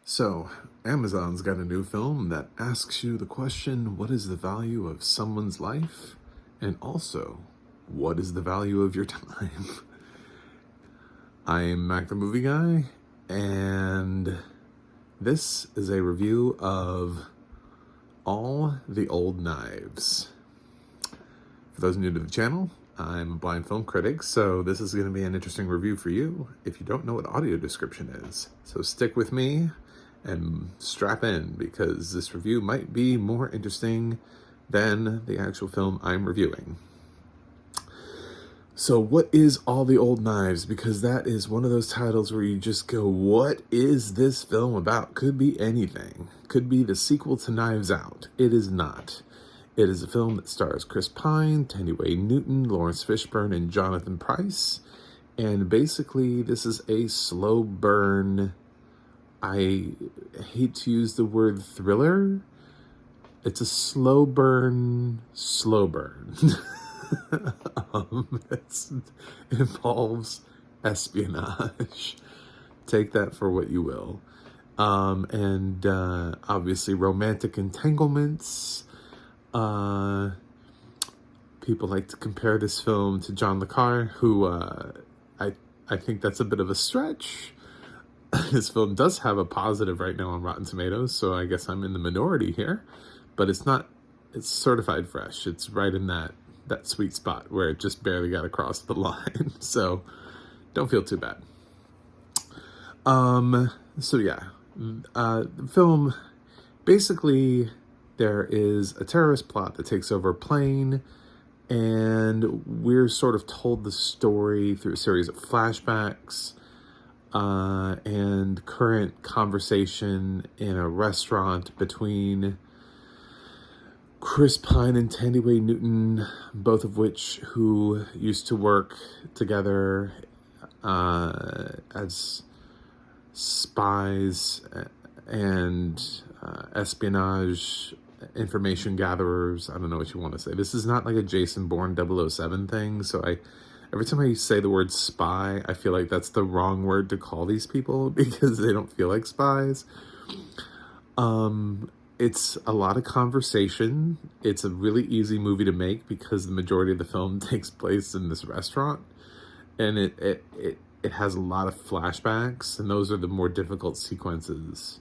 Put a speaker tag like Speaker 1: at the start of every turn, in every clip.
Speaker 1: So, Amazon's got a new film that asks you the question, what is the value of someone's life? And also, what is the value of your time? I'm Mac the Movie Guy, and this is a review of All the Old Knives. For those new to the channel, I'm a blind film critic, so this is going to be an interesting review for you if you don't know what audio description is. So stick with me and strap in, because this review might be more interesting than the actual film I'm reviewing. So what is All the Old Knives? Because that is one of those titles where you just go, what is this film about? Could be anything. Could be the sequel to Knives Out. It is not. It is a film that stars Chris Pine, Thandiwe Newton, Lawrence Fishburne, and Jonathan Pryce. And basically, this is a slow burn. I hate to use the word thriller. It's a slow burn. It involves espionage. Take that for what you will. And obviously romantic entanglements. People like to compare this film to John le Carre, who I think that's a bit of a stretch. This film does have a positive right now on Rotten Tomatoes, so I guess I'm in the minority here. But it's not, it's certified fresh. It's right in that sweet spot where it just barely got across the line. So don't feel too bad. So yeah, the film, basically there is a terrorist plot that takes over a plane, and we're sort of told the story through a series of flashbacks and current conversation in a restaurant between Chris Pine and Thandiwe Newton, both of which who used to work together as spies and espionage information gatherers. I don't know what you want to say. This is not like a Jason Bourne 007 thing, so every time I say the word spy, I feel like that's the wrong word to call these people because they don't feel like spies. It's a lot of conversation. It's a really easy movie to make because the majority of the film takes place in this restaurant, and it has a lot of flashbacks, and those are the more difficult sequences.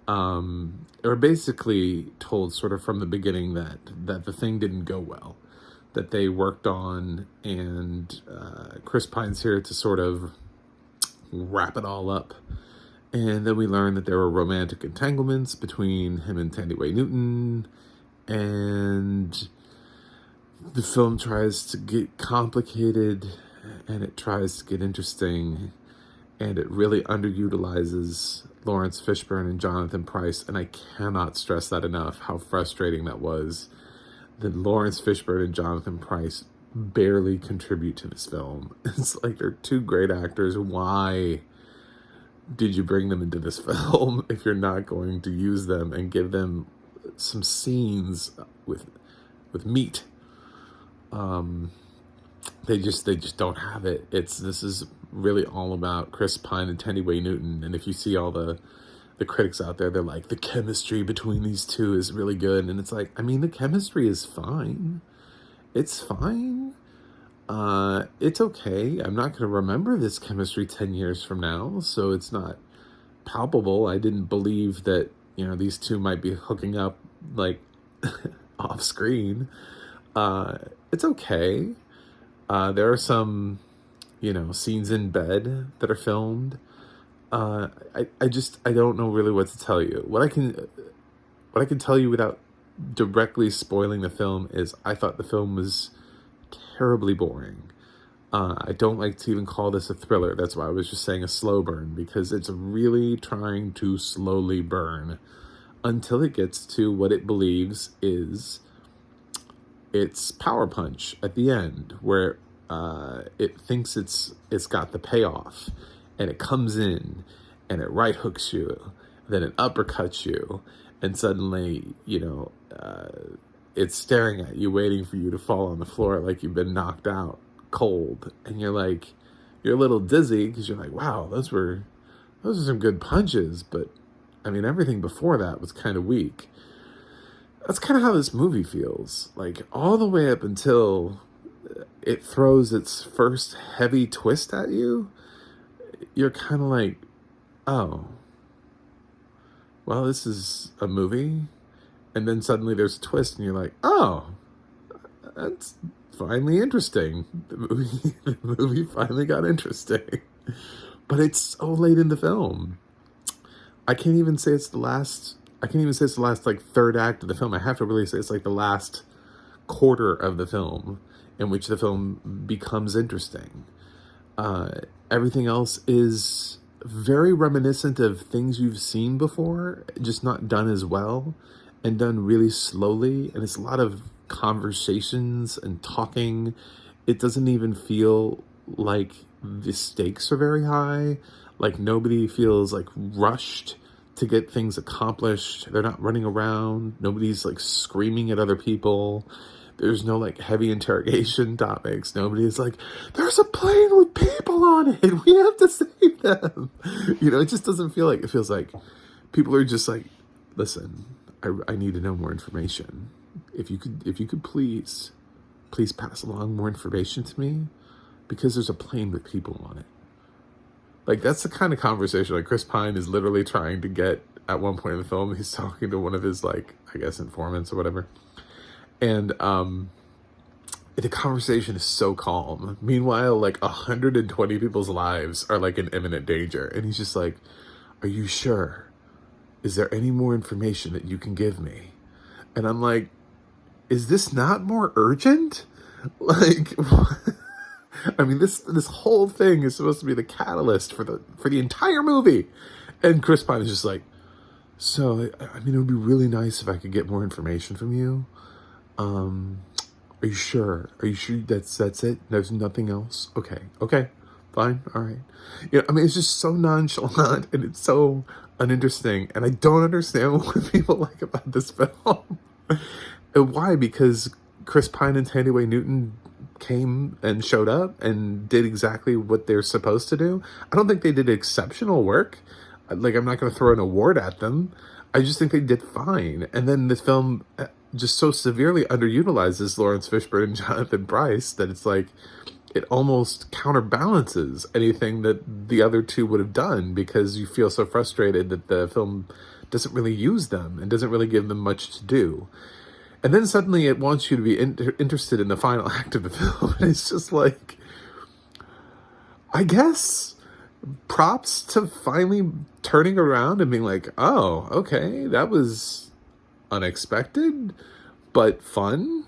Speaker 1: Or basically told sort of from the beginning that the thing didn't go well, that they worked on, and Chris Pine's here to sort of wrap it all up. And then we learn that there were romantic entanglements between him and Thandiwe Newton, and the film tries to get complicated, and it tries to get interesting, and it really underutilizes Lawrence Fishburne and Jonathan Pryce, and I cannot stress that enough, how frustrating that was, that Lawrence Fishburne and Jonathan Pryce barely contribute to this film. It's like they're two great actors. Why did you bring them into this film if you're not going to use them and give them some scenes with meat? They just don't have it. This is really all about Chris Pine and Thandiwe Newton, and if you see all the critics out there, they're like, the chemistry between these two is really good, and it's like, I mean, the chemistry is fine. It's fine. It's okay. I'm not going to remember this chemistry 10 years from now, so it's not palpable. I didn't believe that, these two might be hooking up, like, off screen. It's okay. There are some, scenes in bed that are filmed. I don't know really what to tell you. What I can tell you without directly spoiling the film is I thought the film was terribly boring. I don't like to even call this a thriller. That's why I was just saying a slow burn, because it's really trying to slowly burn until it gets to what it believes is its power punch at the end, where it thinks it's got the payoff, and it comes in and it right hooks you, then it uppercuts you, and suddenly it's staring at you, waiting for you to fall on the floor like you've been knocked out cold, and you're a little dizzy because you're like, wow, those are some good punches, but I mean, everything before that was kind of weak. That's kind of how this movie feels. Like, all the way up until it throws its first heavy twist at you, you're kind of like, oh, well, this is a movie. And then suddenly there's a twist and you're like, oh, that's finally interesting. The movie finally got interesting. But it's so late in the film. I can't even say it's the last like third act of the film. I have to really say it's like the last quarter of the film in which the film becomes interesting. Everything else is very reminiscent of things you've seen before, just not done as well and done really slowly. And it's a lot of conversations and talking. It doesn't even feel like the stakes are very high. Like, nobody feels like rushed to get things accomplished. They're not running around. Nobody's like screaming at other people. There's no like heavy interrogation topics. Nobody's like, there's a plane with people on it, we have to save them. You know, it just doesn't feel like, it feels like people are just like, listen, I need to know more information. If you could please pass along more information to me, because there's a plane with people on it. Like, that's the kind of conversation like Chris Pine is literally trying to get at one point in the film. He's talking to one of his, like, I guess, informants or whatever. And the conversation is so calm. Meanwhile, like, 120 people's lives are, like, in imminent danger. And he's just like, are you sure? Is there any more information that you can give me? And I'm like, is this not more urgent? Like, I mean, this whole thing is supposed to be the catalyst for the entire movie. And Chris Pine is just like, so, I mean, it would be really nice if I could get more information from you. Are you sure? Are you sure that's it? There's nothing else? Okay, fine, all right. You know, I mean, it's just so nonchalant and it's so uninteresting. And I don't understand what people like about this film. And why? Because Chris Pine and Thandie Newton came and showed up and did exactly what they're supposed to do. I don't think they did exceptional work. Like, I'm not going to throw an award at them. I just think they did fine. And then this film just so severely underutilizes Lawrence Fishburne and Jonathan Pryce that it's like, it almost counterbalances anything that the other two would have done, because you feel so frustrated that the film doesn't really use them and doesn't really give them much to do. And then suddenly it wants you to be interested in the final act of the film. And it's just like, I guess, props to finally turning around and being like, oh, okay, that was unexpected, but fun.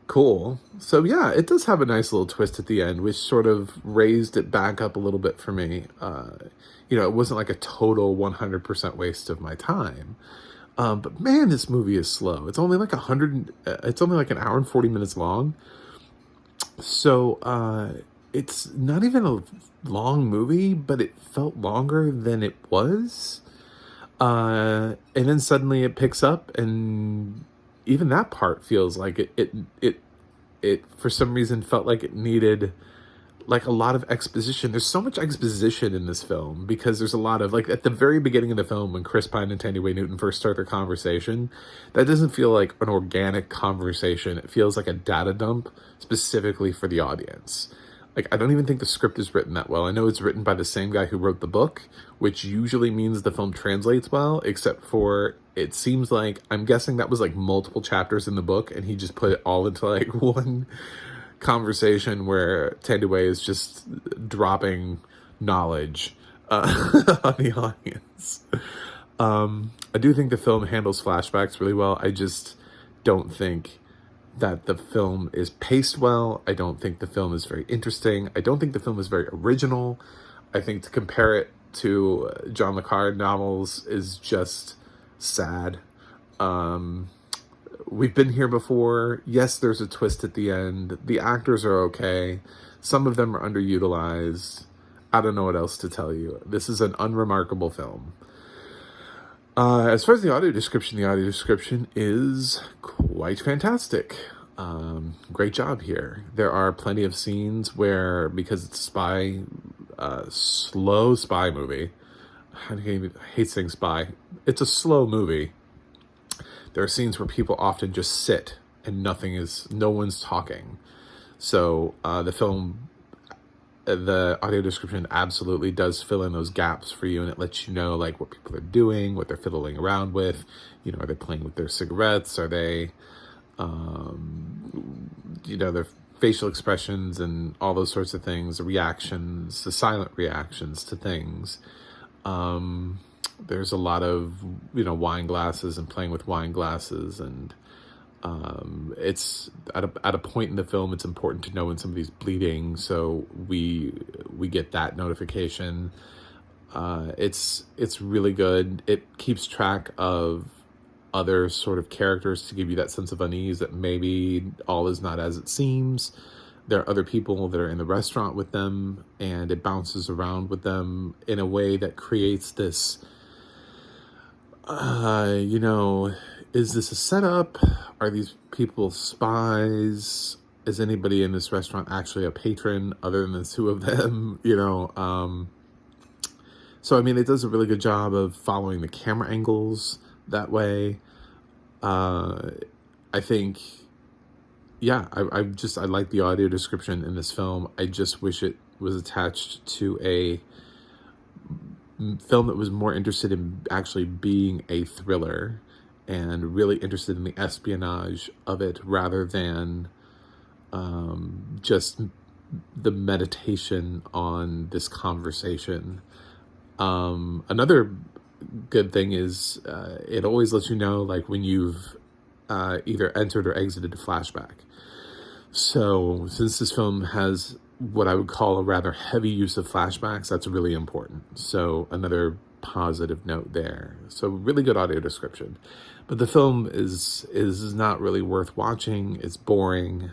Speaker 1: Cool. So yeah, it does have a nice little twist at the end, which sort of raised it back up a little bit for me. You know, it wasn't like a total 100% waste of my time. But man, this movie is slow. It's only like it's only like an hour and 40 minutes long. So, it's not even a long movie, but it felt longer than it was. And then suddenly it picks up, and even that part feels like it for some reason felt like it needed like a lot of exposition. There's so much exposition in this film because there's a lot of, like, at the very beginning of the film when Chris Pine and Thandie Newton first start their conversation, that doesn't feel like an organic conversation. It feels like a data dump specifically for the audience. Like, I don't even think the script is written that well. I know it's written by the same guy who wrote the book, which usually means the film translates well, except for it seems like, I'm guessing that was like multiple chapters in the book and he just put it all into like one conversation where Thandie is just dropping knowledge on the audience. I do think the film handles flashbacks really well. I just don't think that the film is paced well. I don't think the film is very interesting. I don't think the film is very original. I think to compare it to John le Carré novels is just sad. We've been here before. Yes, there's a twist at the end. The actors are okay. Some of them are underutilized. I don't know what else to tell you. This is an unremarkable film. As far as the audio description is quite fantastic. Great job here. There are plenty of scenes where, because it's slow spy movie, I hate saying spy. It's a slow movie. There are scenes where people often just sit and no one's talking. So the audio description absolutely does fill in those gaps for you, and it lets you know like what people are doing, what they're fiddling around with. You know, are they playing with their cigarettes? Are they, their facial expressions and all those sorts of things, the reactions, the silent reactions to things. There's a lot of, wine glasses and playing with wine glasses, and it's at a point in the film, it's important to know when somebody's bleeding, so we get that notification. It's really good. It keeps track of other sort of characters to give you that sense of unease that maybe all is not as it seems. There are other people that are in the restaurant with them, and it bounces around with them in a way that creates this, is this a setup? Are these people spies? Is anybody in this restaurant actually a patron other than the two of them? So, I mean, it does a really good job of following the camera angles that way. I think, I like the audio description in this film. I just wish it was attached to a film that was more interested in actually being a thriller and really interested in the espionage of it rather than just the meditation on this conversation. Another good thing is it always lets you know like when you've either entered or exited a flashback. So since this film has what I would call a rather heavy use of flashbacks, that's really important. So another positive note there. So really good audio description. But the film is not really worth watching. It's boring.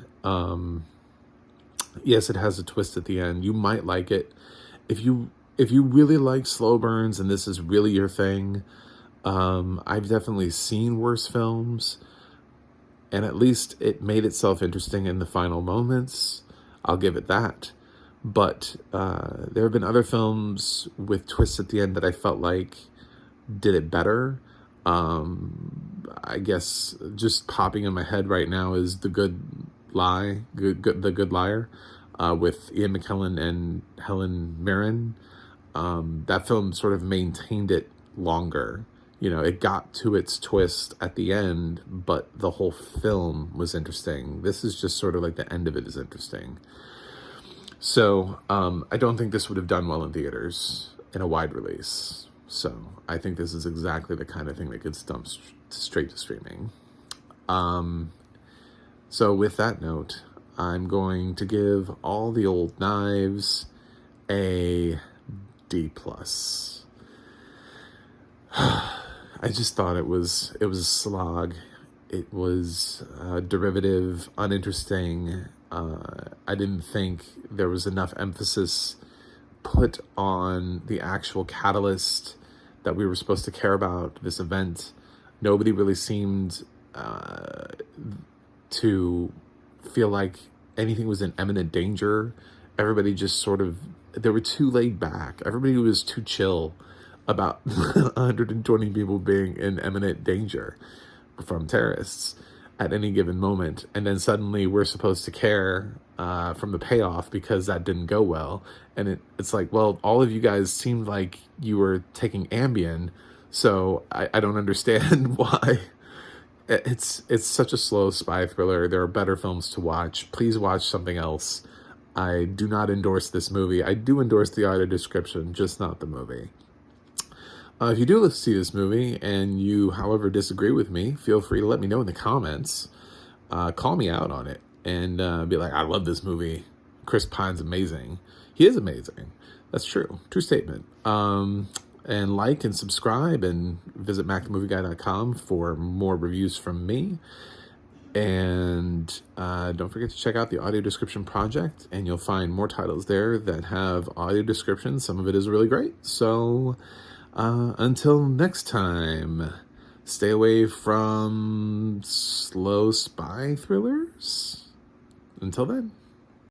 Speaker 1: Yes, it has a twist at the end. You might like it. If you really like slow burns and this is really your thing, I've definitely seen worse films, and at least it made itself interesting in the final moments. I'll give it that. But there have been other films with twists at the end that I felt like did it better. I guess just popping in my head right now is The Good Liar, with Ian McKellen and Helen Mirren. That film sort of maintained it longer. It got to its twist at the end, but the whole film was interesting. This is just sort of like the end of it is interesting. So I don't think this would have done well in theaters in a wide release. So I think this is exactly the kind of thing that gets dumped straight to streaming. So with that note, I'm going to give All the Old Knives a D+. I just thought it was a slog. It was derivative, uninteresting. I didn't think there was enough emphasis put on the actual catalyst that we were supposed to care about, this event. Nobody really seemed to feel like anything was in imminent danger. Everybody just they were too laid back. Everybody was too chill about 120 people being in imminent danger from terrorists at any given moment. And then suddenly we're supposed to care from the payoff because that didn't go well. And it's like, well, all of you guys seemed like you were taking Ambien, so I don't understand why. It's such a slow spy thriller. There are better films to watch. Please watch something else. I do not endorse this movie. I do endorse the audio description, just not the movie. If you do see this movie and you, however, disagree with me, feel free to let me know in the comments. Call me out on it and be like, I love this movie. Chris Pine's amazing. He is amazing. That's true. True statement. And like and subscribe and visit MacTheMovieGuy.com for more reviews from me. And don't forget to check out the audio description project, and you'll find more titles there that have audio descriptions. Some of it is really great. So until next time, stay away from slow spy thrillers. Until then.